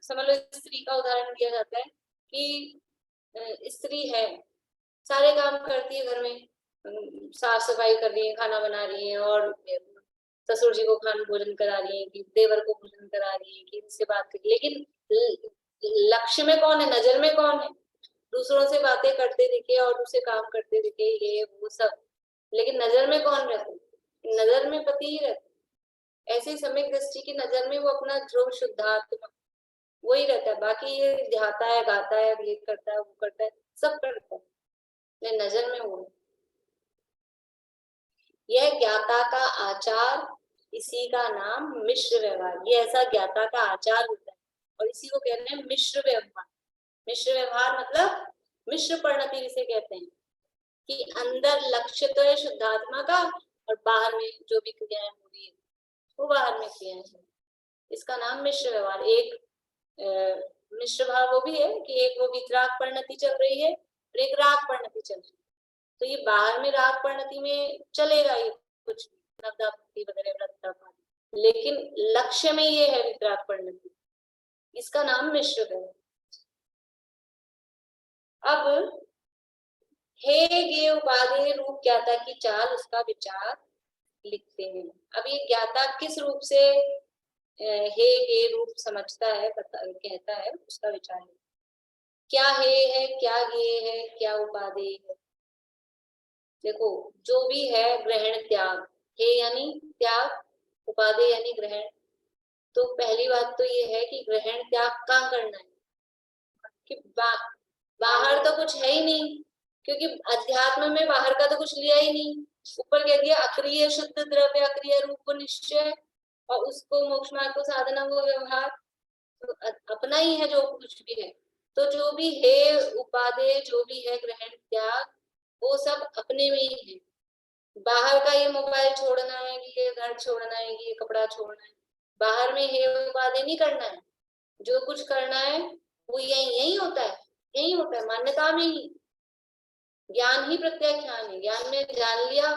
समझ लो, स्त्री का उदाहरण दिया जाता है कि स्त्री है, सारे काम करती है घर में, साफ सफाई कर रही है, खाना बना रही है और ससुर जी को खान भोजन करा रही है, कि देवर को भोजन करा रही है, कि इनसे बात करी, लेकिन लक्ष्य में कौन है, नजर में कौन है? दूसरों से बातें करते दिखे और उसे काम करते दिखे, ये वो सब, लेकिन नजर में कौन रहते? नजर में पति ही रहते। ऐसे सम्यक दृष्टि की नजर में वो अपना ध्रुव शुद्धात्मा वही रहता है, बाकी ये ध्याता है, गाता है, ये करता है, वो करता है, सब करता है, नजर में वो। यह ज्ञाता का आचार, इसी का नाम मिश्र व्यवहार। ये ऐसा ज्ञाता का आचार होता है और इसी को कहते हैं मिश्र व्यवहार। मिश्र व्यवहार मतलब मिश्र परिणति इसे कहते हैं, कि अंदर लक्ष्य तो है शुद्धात्मा का और बाहर में जो भी क्रियाएं हो रही है वो बाहर में क्रियाएं हैं। इसका नाम मिश्र व्यवहार। एक मिश्र भाव वो भी है कि एक वो वितराग परिणति चल रही है और एक राग परिणति चल रही है, तो ये बाहर में राग परिणति में चलेगा ये कुछ नवदा भक्ति वगैरह व्रत तप, लेकिन लक्ष्य में ये है वितराग परिणति, इसका नाम मिश्र है। अब हे गे उपाधि रूप ज्ञाता की चाल, उसका विचार लिखते हैं। अब ये ज्ञाता किस रूप से हे गे रूप समझता है, कहता है, उसका विचार है। क्या हे है, क्या गे है, क्या उपाधि है? देखो जो भी है ग्रहण त्याग, हे यानी त्याग, उपाधि यानी ग्रहण। तो पहली बात तो ये है कि ग्रहण त्याग कहाँ करना है, कि बाहर तो कुछ है ही नहीं, क्योंकि अध्यात्म में बाहर का तो कुछ लिया ही नहीं। ऊपर कह दिया अक्रिय शुद्ध द्रव्य, अक्रिय रूप निश्चय, और उसको मोक्ष मार्ग को साधना वो व्यवहार, तो अपना ही है जो कुछ भी है। तो जो भी है उपादेय, जो भी है ग्रहण त्याग, वो सब अपने में ही है। बाहर का ये मोबाइल छोड़ना है, कि ये घर छोड़ना है, कि ये कपड़ा छोड़ना है, बाहर में है उपादेय नहीं करना है। जो कुछ करना है वो यही यही होता है, यही होता है, मान्यता में ही। ज्ञान ही प्रत्याख्यान है, ज्ञान में जान लिया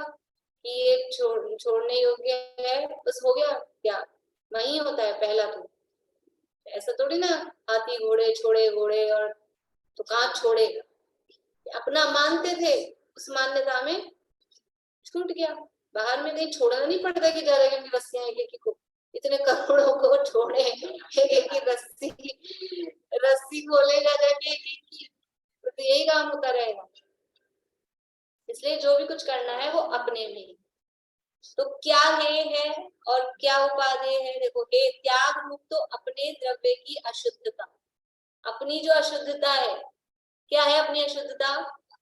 कि ये छोड़ने योग्य है, बस हो गया त्याग, वही होता है पहला। तो ऐसा थोड़ी ना हाथी घोड़े छोड़े घोड़े और तो कहाँ छोड़ेगा, अपना मानते थे, उस मान्यता में छूट गया। बाहर में कहीं छोड़ना नहीं पड़ता कि ज्यादा की रस्सियां एक एक को, इतने करोड़ों को छोड़े एक एक की रस्सी, रस्सी खोलेगा जाके एक एक की, तो यही काम होता रहेगा। इसलिए जो भी कुछ करना है वो अपने में। तो क्या है और क्या उपादेय है? देखो हे त्याग रूप तो अपने द्रव्य की अशुद्धता, अपनी जो अशुद्धता है, क्या है अपनी अशुद्धता?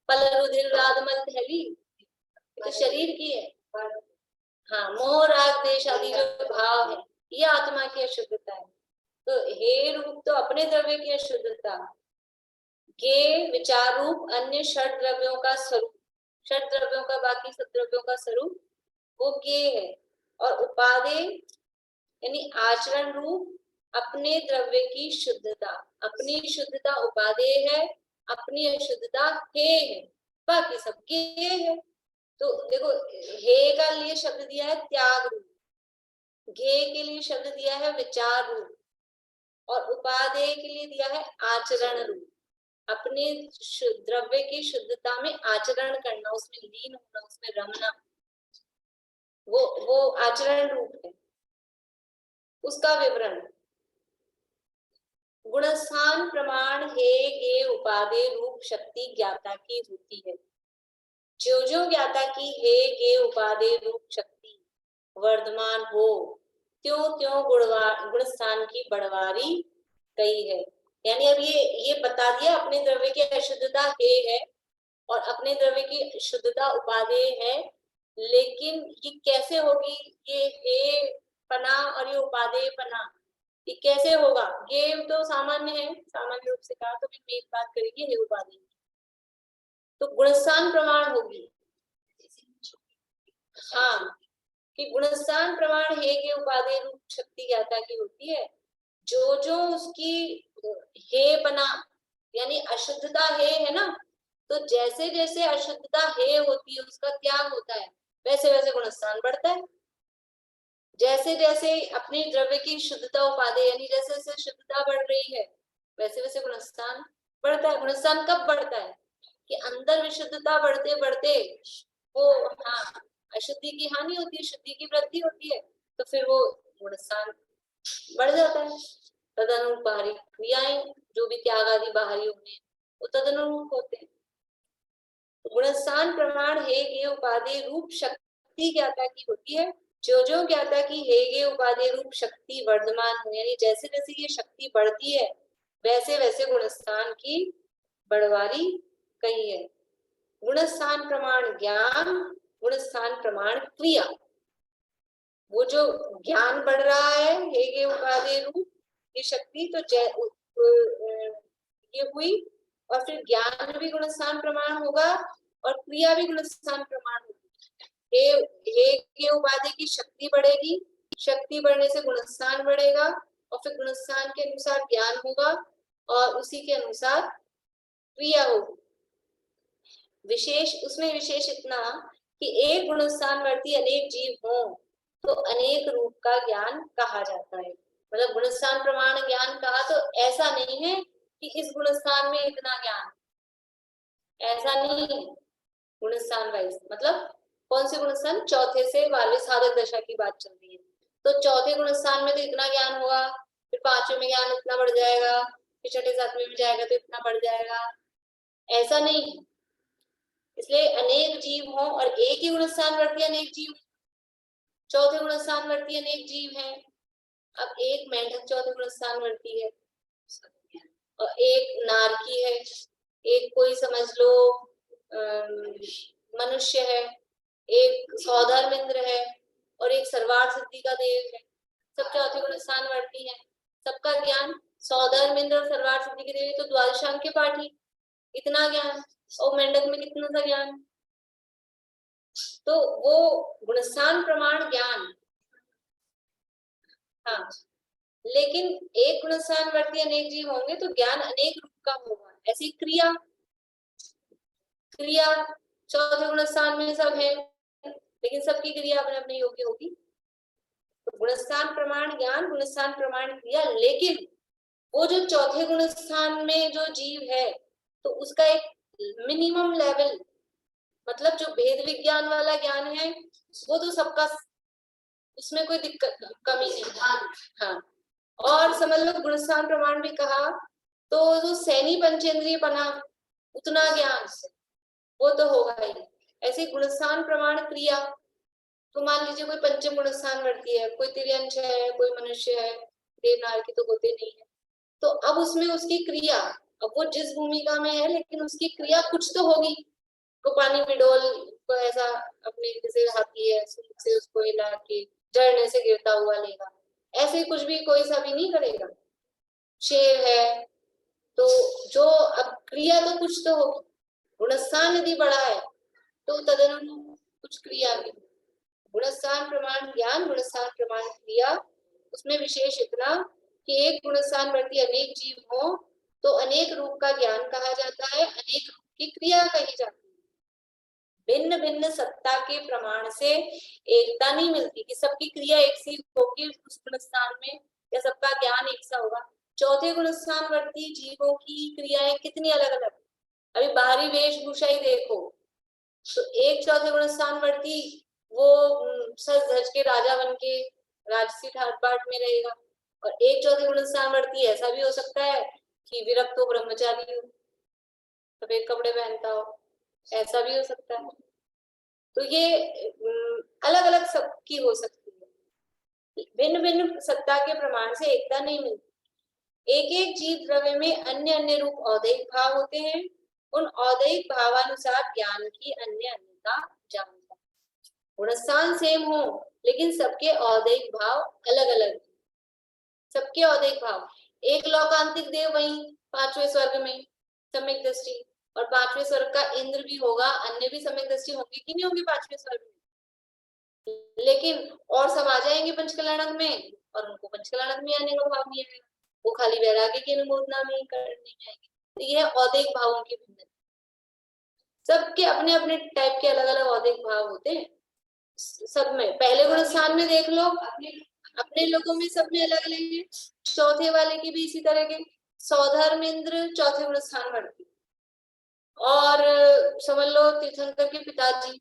पल रुधिर राधमल थैली, तो शरीर की है। हाँ, मोह राग देश आदि जो भाव है, ये आत्मा की अशुद्धता है। तो हे रूप तो अपने द्रव्य की अशुद्धता, गे विचार रूप अन्य षट द्रव्यों का स्वरूप, षट द्रव्यों का बाकी सब द्रव्यों का स्वरूप वो गे है। और उपादेय यानी आचरण रूप अपने द्रव्य की शुद्धता, अपनी शुद्धता उपादेय है, अपनी अशुद्धता हे है, बाकी सब गे है। तो देखो हे का लिए शब्द दिया है त्याग रूप, गे के लिए शब्द दिया है विचार रूप, और उपादेय के लिए दिया है आचरण रूप। अपने द्रव्य की शुद्धता में आचरण करना, उसमें लीन होना, उसमें रमना, वो आचरण रूप है। उसका विवरण, गुणस्थान प्रमाण हे गे उपादेय रूप शक्ति ज्ञाता की होती है। जो जो ज्ञाता की हे गे उपादेय रूप शक्ति वर्धमान हो, त्यों त्यों गुणस्थान की बढ़वारी कही है। यानी अब ये बता दिया अपने द्रव्य की अशुद्धता हे है और अपने द्रव्य की शुद्धता उपादेय है, लेकिन ये कैसे होगी, ये हे पना और ये उपादेय पना, ये कैसे होगा? ये तो सामान्य है, सामान्य रूप से कहा, तो फिर मेन बात करेंगे हे उपादेय। तो गुणस्थान प्रमाण होगी, हाँ, कि गुणस्थान प्रमाण हे के उपादेय रूप शक्ति ज्ञाता की होती है। जो जो उसकी हे बना यानी अशुद्धता है ना, तो जैसे जैसे अशुद्धता हे होती है उसका त्याग होता है, वैसे वैसे गुणस्थान बढ़ता है। जैसे जैसे अपनी द्रव्य की शुद्धता उपादेय यानी जैसे जैसे शुद्धता बढ़ रही है वैसे वैसे गुणस्थान बढ़ता है। गुणस्थान कब बढ़ता है? कि अंदर विशुद्धता बढ़ते बढ़ते वो, हाँ, अशुद्धि की हानि होती है, शुद्धि की वृद्धि होती है। तो फिर वो गुण स्थान बढ़ जाता है। तदनुरूप बाहरी क्रियाएं जो भी त्याग आदि बाहरी होंगे वो तदनुरूप होते हैं। तो गुणस्थान प्रमाण हेगे उपादेय रूप शक्ति ज्ञाता की होती है। जो जो ज्ञाता की हेगे उपादेय रूप शक्ति वर्धमान हो, यानी जैसे जैसे ये शक्ति बढ़ती है वैसे वैसे गुणस्थान की बढ़वारी कही है। गुणस्थान प्रमाण ज्ञान, गुणस्थान प्रमाण क्रिया। वो जो ज्ञान बढ़ रहा है हेगे उपादेय रूप ये शक्ति, तो ये हुई, और फिर ज्ञान भी गुणस्थान प्रमाण होगा और क्रिया भी गुणस्थान प्रमाण होगी। हेगे उपादेय की शक्ति बढ़ेगी, शक्ति बढ़ने से गुणस्थान बढ़ेगा और फिर गुणस्थान के अनुसार ज्ञान होगा और उसी के अनुसार क्रिया होगी। विशेष उसमें विशेष इतना कि एक गुणस्थान वर्ती अनेक जीव हो तो अनेक रूप का ज्ञान कहा जाता है। मतलब गुणस्थान प्रमाण ज्ञान कहा तो ऐसा नहीं है कि इस गुणस्थान में इतना ज्ञान, ऐसा नहीं है। गुणस्थान वाइज मतलब कौन से गुणस्थान, चौथे से 12वें साधक दशा की बात चल रही है, तो चौथे गुणस्थान में तो इतना ज्ञान होगा, फिर पांचवें में ज्ञान इतना बढ़ जाएगा, फिर छठे सातवें में जाएगा तो इतना बढ़ जाएगा, ऐसा नहीं है। इसलिए अनेक जीव हो और एक ही गुणस्थान वर्ती अनेक जीव, चौथे गुणस्थान वर्ती अनेक जीव है। अब एक मेंढक चौथे गुणस्थान वर्ती है और एक नारकी है, एक कोई समझ लो मनुष्य है, एक सौधर्म इंद्र है और एक सर्वार्थ सिद्धि का देव है। सब चौथे गुणस्थान वर्ती है। सबका ज्ञान, सौधर्म इंद्र और सर्वार्थ सिद्धि के देव तो द्वादशांग के पाठी, इतना ज्ञान, और मेंढक में कितना सा ज्ञान। तो वो गुणस्थान प्रमाण ज्ञान, हाँ, लेकिन एक गुणस्थान वर्ती अनेक जीव होंगे तो ज्ञान अनेक रूप का होगा। ऐसी क्रिया, क्रिया चौथे गुणस्थान में सब है लेकिन सबकी क्रिया अपने अपने योग्य होगी। तो गुणस्थान प्रमाण ज्ञान, गुणस्थान प्रमाण क्रिया, लेकिन वो जो चौथे गुणस्थान में जो जीव है तो उसका एक मिनिमम लेवल, मतलब जो भेद विज्ञान वाला ज्ञान है वो तो सबका, उसमें कोई दिक्कत कमी नहीं। हाँ, और समझ लो गुणस्थान प्रमाण भी कहा तो जो सैनी पंचेंद्रिय बना उतना ज्ञान वो तो होगा ही। ऐसे गुणस्थान प्रमाण क्रिया, तो मान लीजिए कोई पंचम गुणस्थान वर्ती है, कोई तिर्यंश है, कोई मनुष्य है, देवनार की तो होते नहीं है, तो अब उसमें उसकी क्रिया, अब वो जिस भूमिका में है लेकिन उसकी क्रिया कुछ तो होगी। को पानी में डोल को ऐसा अपने जैसे हाथी है से उसको हिला के झरने से गिरता हुआ लेगा, ऐसे कुछ भी कोई सा भी नहीं करेगा। शेर है तो जो अब क्रिया तो कुछ तो होगी, गुणस्थान यदि बड़ा है तो तदनुरूप कुछ क्रिया भी। गुणस्थान प्रमाण ज्ञान, गुणस्थान प्रमाण क्रिया, उसमें विशेष इतना कि एक गुणस्थान वर्ती अनेक जीव हो तो अनेक रूप का ज्ञान कहा जाता है, अनेक रूप की क्रिया कही जाती है। भिन्न भिन्न सत्ता के प्रमाण से एकता नहीं मिलती कि सबकी क्रिया एक सी होगी उस गुणस्थान में या सबका ज्ञान एक सा होगा। चौथे गुणस्थान वर्ती जीवों की क्रियाएं कितनी अलग अलग, अभी बाहरी वेशभूषा ही देखो तो एक चौथे गुणस्थान वर्ती वो सज धज के राजा बन के राजसी ठाट बाट में रहेगा, और एक चौथे गुणस्थान वर्ती ऐसा भी हो सकता है कि विरक्त हो, ब्रह्मचारी हो, सफेद कपड़े पहनता हो, ऐसा भी हो सकता है। तो ये अलग अलग सबकी हो सकती है। भिन्न भिन्न सत्ता के प्रमाण से एकता नहीं मिलती। एक एक जीव द्रव्य में अन्य अन्य रूप औदैहिक भाव होते हैं, उन औदैहिक भावानुसार ज्ञान की अन्य अन्यता जानता। गुणस्थान सेम हो लेकिन सबके औदैहिक भाव अलग अलग, सबके औदैहिक भाव। एक लौकांतिक देव वहीं पांचवें स्वर्ग में सम्यक दृष्टि, और पांचवें स्वर्ग का इंद्र भी होगा, अन्य भी सम्यक दृष्टि होंगे कि नहीं होंगे पांचवें स्वर्ग में, लेकिन और सब आ जाएंगे पंचकल्याणक में और उनको पंचकल्याणक में आने का भाव नहीं आएगा, वो खाली वैराग्य की अनुमोदना में करने जाएंगे। तो यह औदैहिक भावों की भिन्नता, सबके अपने अपने टाइप के अलग अलग औदैहिक भाव होते हैं सब में। पहले गुणस्थान में देख लो अपने लोगों में सब में अलग अलग है, चौथे वाले की भी इसी तरह के, सौधर्म इंद्र चौथे गुणस्थान वर्ती, और समझ लो तीर्थंकर के पिताजी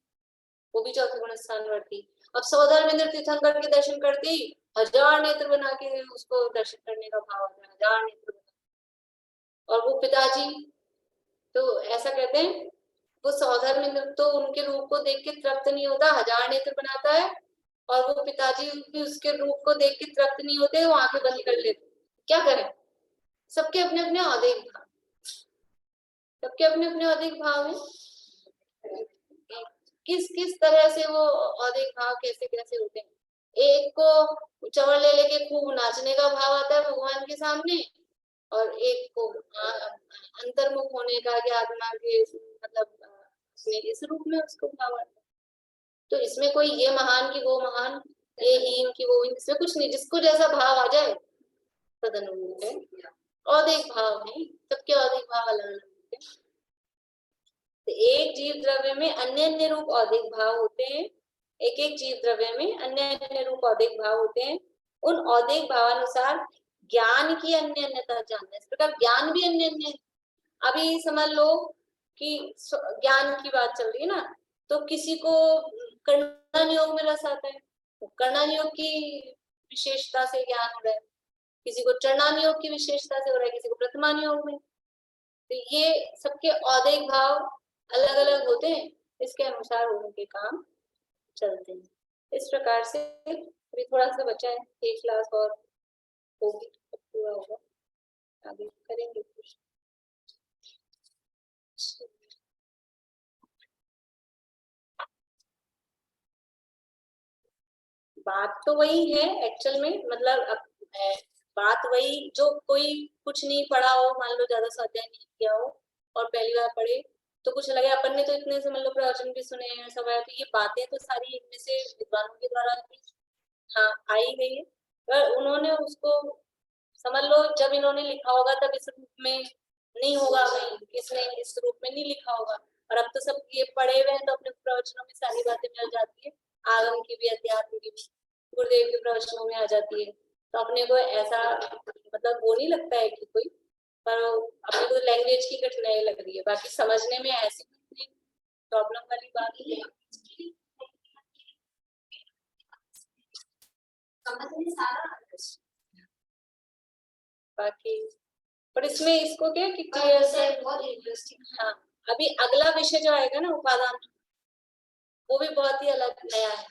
वो भी चौथे गुणस्थान वर्ती, अब सौधर्मेंद्र तीर्थंकर के दर्शन करते ही 1000 नेत्र बना के उसको दर्शन करने का भाव आता है, 1000 नेत्र बना। और वो पिताजी तो ऐसा कहते हैं, वो सौधर्मेंद्र तो उनके रूप को देख के तृप्त नहीं होता, 1000 नेत्र बनाता है, और वो पिताजी भी उसके रूप को देख के तृप्त नहीं होते, वो आंखें बंद कर लेते। क्या करें, सबके अपने अपने औदिक भाव, सबके अपने अपने औदिक भाव है। किस किस तरह से वो औदिक भाव कैसे कैसे होते हैं। एक को चवर ले लेके खूब नाचने का भाव आता है भगवान के सामने, और एक को अंतर्मुख होने का, कि आत्मा के मतलब इस रूप में उसको भाव आता है। तो इसमें कोई ये महान की वो महान, ये हीन की वो हीन, इसमें कुछ नहीं, जिसको जैसा भाव आ जाए तद अनुरूप है। औदिक भाव नहीं, सबके औदिक भाव अलग अलग होते हैं। तो एक जीव द्रव्य में अन्य अन्य रूप औदिक भाव होते हैं, एक एक जीव द्रव्य में अन्य अन्य रूप औदिक भाव होते हैं। उन औदिक भावानुसार ज्ञान की अन्य अन्यता जानना, इस प्रकार ज्ञान भी अन्य अन्य। अभी समझ लो कि ज्ञान की बात चल रही है ना, तो किसी को कर्णन योग में रस आता है, तो कर्णन योग की विशेषता से ज्ञान हो रहा है, किसी को चरणान योग की विशेषता से हो रहा है, किसी को प्रतिमान योग में। तो ये सबके औदिक भाव अलग अलग होते हैं, इसके अनुसार उनके काम चलते हैं। इस प्रकार से अभी थोड़ा सा बचा है, एक क्लास और होगी तो पूरा होगा, आगे करेंगे कुछ। बात तो वही है एक्चुअल में, मतलब अब बात वही, जो कोई कुछ नहीं पढ़ा हो, मान लो ज्यादा स्वाध्याय नहीं किया हो और पहली बार पढ़े, तो कुछ लगे अपन ने तो इतने समझ लो प्रवचन भी सुने हैं सब है, तो ये बातें तो सारी इनमें से विद्वानों के द्वारा हाँ आई गई है, पर उन्होंने उसको समझ लो जब इन्होंने लिखा होगा तब इस रूप में नहीं होगा, भाई इसने इस रूप में नहीं लिखा होगा। और अब तो सब ये पढ़े हुए हैं तो अपने प्रवचनों में सारी बातें मिल जाती है, आगम की भी अध्यात्म की भी गुरुदेव के प्रवचनों में आ जाती है। तो अपने को ऐसा मतलब वो नहीं लगता है कि कोई, पर अपने को लैंग्वेज की कठिनाई लग रही है, बाकी समझने में ऐसी कोई प्रॉब्लम वाली बात नहीं है। समझने सारा बाकी, पर इसमें इसको क्या कि क्लियर से बहुत इंटरेस्टिंग। हाँ, अभी अगला विषय जो आएगा ना उपादान, वो भी बहुत ही अलग नया है।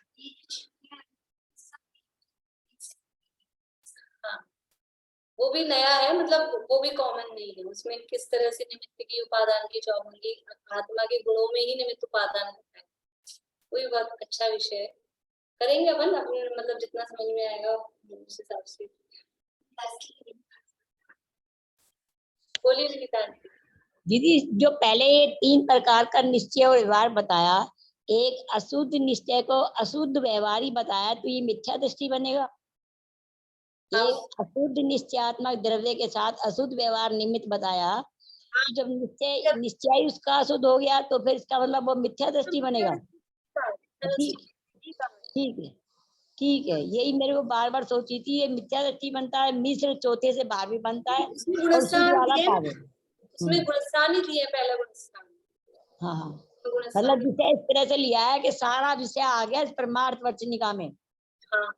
हाँ, वो भी नया है, मतलब वो भी कॉमन नहीं है। उसमें किस तरह से निमित्त की उपादान की जॉब होंगी, आत्मा के गुणों में ही निमित्त उपादान होता है, वो भी बहुत अच्छा विषय है। करेंगे अपन अपने मतलब जितना समझ में आएगा उस हिसाब से। बोलिए गीता दीदी, जो पहले 3 प्रकार का निश्चय और व्यवहार बताया, एक अशुद्ध निश्चय को अशुद्ध व्यवहार ही बताया, तो ये मिथ्या दृष्टि बनेगा। एक अशुद्ध निश्चयात्मक द्रव्य के साथ अशुद्ध व्यवहार निमित्त बताया, जब निश्चय उसका अशुद्ध हो गया तो फिर इसका मतलब वो मिथ्या दृष्टि बनेगा। ठीक ठीक है, ठीक है, यही मेरे को बार बार सोची थी, ये मिथ्या दृष्टि बनता है, मिश्र चौथे से बाहर भी बनता है, और शुद्ध वाला पावे। उसमें गुणस्थान ही दिए पहले गुणस्थान। हाँ हाँ, मतलब विषय इस तरह से लिया है कि सारा विषय आ गया इस परमार्थ वचनिका में। हाँ,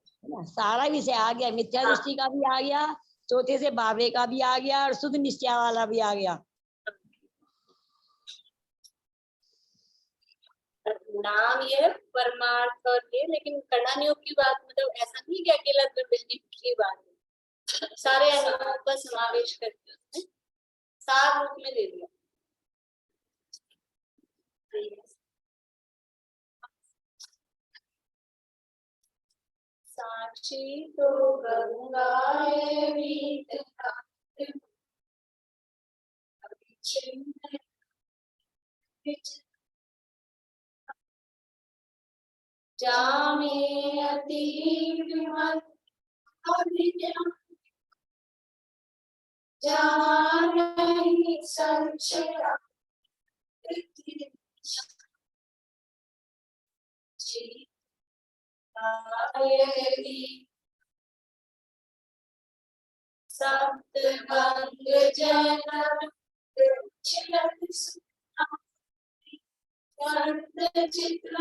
सारा विषय आ गया, मिथ्या दृष्टि का भी आ गया, चौथे से बाबरे का भी आ गया, और शुद्ध निश्चय वाला भी आ गया। नाम ये है परमार्थ और ये, लेकिन कर्णन योग की बात मतलब ऐसा नहीं कि अकेला बिल्डिंग की बात है, सारे अनुभवों का समावेश करके सार रूप में दे दिया। साक्षी तो गंगा है जामे अति विमल जहाँ नहीं संशय सप्त गंग जन चित्र